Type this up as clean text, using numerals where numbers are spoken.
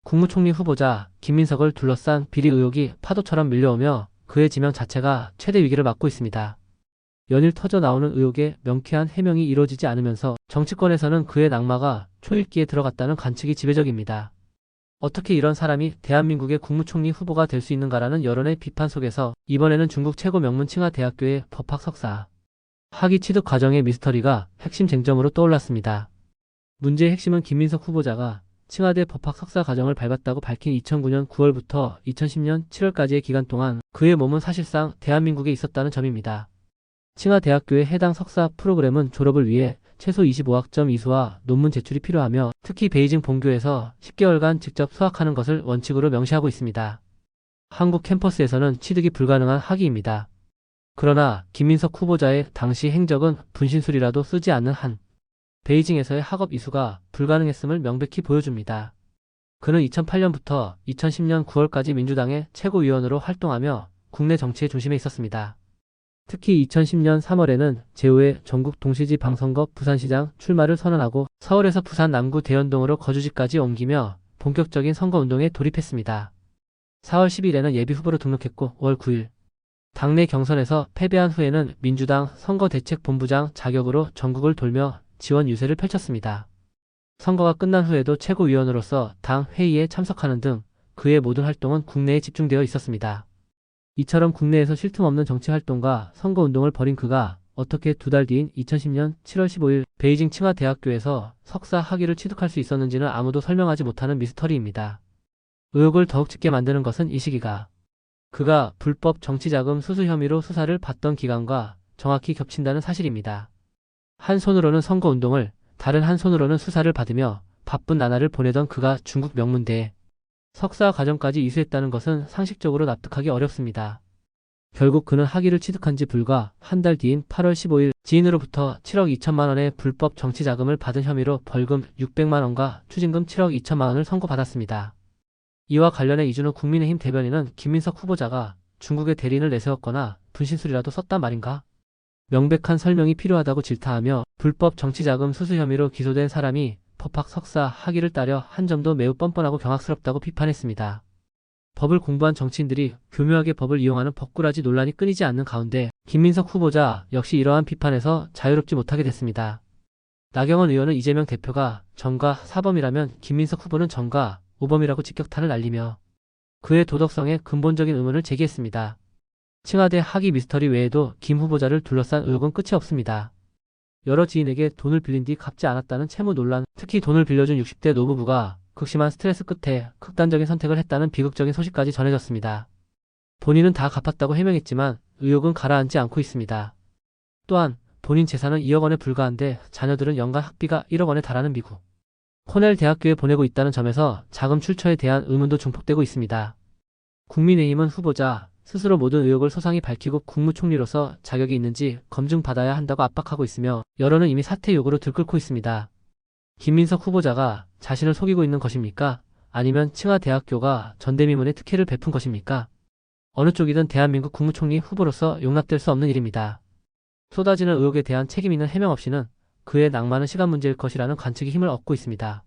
국무총리 후보자 김민석을 둘러싼 비리 의혹이 파도처럼 밀려오며 그의 지명 자체가 최대 위기를 맞고 있습니다. 연일 터져 나오는 의혹에 명쾌한 해명이 이루어지지 않으면서 정치권에서는 그의 낙마가 초읽기에 들어갔다는 관측이 지배적입니다. 어떻게 이런 사람이 대한민국의 국무총리 후보가 될 수 있는가라는 여론의 비판 속에서 이번에는 중국 최고 명문 칭화대학교의 법학 석사 학위 취득 과정의 미스터리가 핵심 쟁점으로 떠올랐습니다. 문제의 핵심은 김민석 후보자가 칭화대 법학 석사 과정을 밟았다고 밝힌 2009년 9월부터 2010년 7월까지의 기간 동안 그의 몸은 사실상 대한민국에 있었다는 점입니다. 칭화대학교의 해당 석사 프로그램은 졸업을 위해 최소 25학점 이수와 논문 제출이 필요하며 특히 베이징 본교에서 10개월간 직접 수학하는 것을 원칙으로 명시하고 있습니다. 한국 캠퍼스에서는 취득이 불가능한 학위입니다. 그러나 김민석 후보자의 당시 행적은 분신술이라도 쓰지 않는 한 베이징에서의 학업 이수가 불가능했음을 명백히 보여줍니다. 그는 2008년부터 2010년 9월까지 민주당의 최고위원으로 활동하며 국내 정치의 중심에 있었습니다. 특히 2010년 3월에는 제5회 전국 동시지방선거 부산시장 출마를 선언하고 서울에서 부산 남구 대연동으로 거주지까지 옮기며 본격적인 선거운동에 돌입했습니다. 4월 10일에는 예비후보로 등록했고 5월 9일 당내 경선에서 패배한 후에는 민주당 선거대책본부장 자격으로 전국을 돌며 지원 유세를 펼쳤습니다. 선거가 끝난 후에도 최고위원으로서 당 회의에 참석하는 등 그의 모든 활동은 국내에 집중되어 있었습니다. 이처럼 국내에서 쉴 틈 없는 정치활동과 선거운동을 벌인 그가 어떻게 두 달 뒤인 2010년 7월 15일 베이징 칭화대학교에서 석사 학위를 취득할 수 있었는지는 아무도 설명하지 못하는 미스터리입니다. 의혹을 더욱 짙게 만드는 것은 이 시기가 그가 불법 정치자금 수수 혐의로 수사를 받던 기간과 정확히 겹친다는 사실입니다. 한 손으로는 선거운동을, 다른 한 손으로는 수사를 받으며 바쁜 나날을 보내던 그가 중국 명문대에 석사 과정까지 이수했다는 것은 상식적으로 납득하기 어렵습니다. 결국 그는 학위를 취득한 지 불과 한 달 뒤인 8월 15일 지인으로부터 7억 2천만 원의 불법 정치자금을 받은 혐의로 벌금 600만 원과 추징금 7억 2천만 원을 선고받았습니다. 이와 관련해 이준호 국민의힘 대변인은 김민석 후보자가 중국에 대리인을 내세웠거나 분신술이라도 썼단 말인가? 명백한 설명이 필요하다고 질타하며 불법 정치자금 수수 혐의로 기소된 사람이 법학 석사 학위를 따려 한 점도 매우 뻔뻔하고 경악스럽다고 비판했습니다. 법을 공부한 정치인들이 교묘하게 법을 이용하는 법꾸라지 논란이 끊이지 않는 가운데 김민석 후보자 역시 이러한 비판에서 자유롭지 못하게 됐습니다. 나경원 의원은 이재명 대표가 전가 사범이라면 김민석 후보는 전가 오범이라고 직격탄을 날리며 그의 도덕성에 근본적인 의문을 제기했습니다. 칭화대 학위 미스터리 외에도 김 후보자를 둘러싼 의혹은 끝이 없습니다. 여러 지인에게 돈을 빌린 뒤 갚지 않았다는 채무 논란, 특히 돈을 빌려준 60대 노부부가 극심한 스트레스 끝에 극단적인 선택을 했다는 비극적인 소식까지 전해졌습니다. 본인은 다 갚았다고 해명했지만 의혹은 가라앉지 않고 있습니다. 또한 본인 재산은 2억 원에 불과한데 자녀들은 연간 학비가 1억 원에 달하는 미국 코넬 대학교에 보내고 있다는 점에서 자금 출처에 대한 의문도 증폭되고 있습니다. 국민의힘은 후보자 스스로 모든 의혹을 소상히 밝히고 국무총리로서 자격이 있는지 검증받아야 한다고 압박하고 있으며 여론은 이미 사퇴 요구로 들끓고 있습니다. 김민석 후보자가 자신을 속이고 있는 것입니까? 아니면 칭화대학교가 전대미문의 특혜를 베푼 것입니까? 어느 쪽이든 대한민국 국무총리 후보로서 용납될 수 없는 일입니다. 쏟아지는 의혹에 대한 책임 있는 해명 없이는 그의 낙마는 시간 문제일 것이라는 관측이 힘을 얻고 있습니다.